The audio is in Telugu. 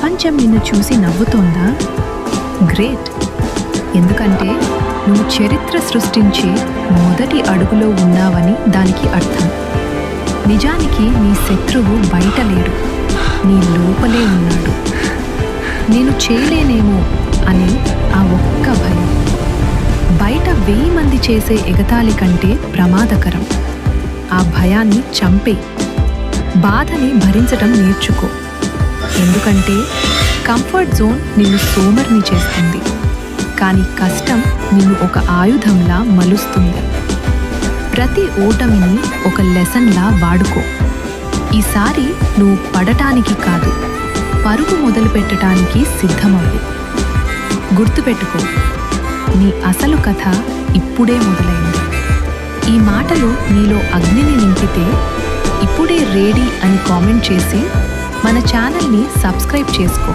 ప్రపంచం నిన్ను చూసి నవ్వుతోందా? గ్రేట్. ఎందుకంటే నువ్వు చరిత్ర సృష్టించే మొదటి అడుగులో ఉన్నావని దానికి అర్థం. నిజానికి నీ శత్రువు బయట లేడు, నీ లోపలే ఉన్నాడు. నేను చేయలేనేమో అనే ఆ ఒక్క భయం బయట 1000 మంది చేసే ఎగతాళి కంటే ప్రమాదకరం. ఆ భయాన్ని చంపే, బాధని భరించటం నేర్చుకో. ఎందుకంటే కంఫర్ట్ జోన్ నిన్ను సోమర్ని చేస్తుంది, కానీ కష్టం నిన్ను ఒక ఆయుధంలా మలుస్తుంది. ప్రతి ఓటమిని ఒక లెసన్లా వాడుకో. ఈసారి నువ్వు పడటానికి కాదు, పరుగు మొదలుపెట్టడానికి సిద్ధమవ్వు. గుర్తుపెట్టుకో, నీ అసలు కథ ఇప్పుడే మొదలైంది. ఈ మాటలు నీలో అగ్నిని నింపితే ఇప్పుడే రెడీ అని కామెంట్ చేసి మన ఛానల్ని సబ్స్క్రైబ్ చేసుకో.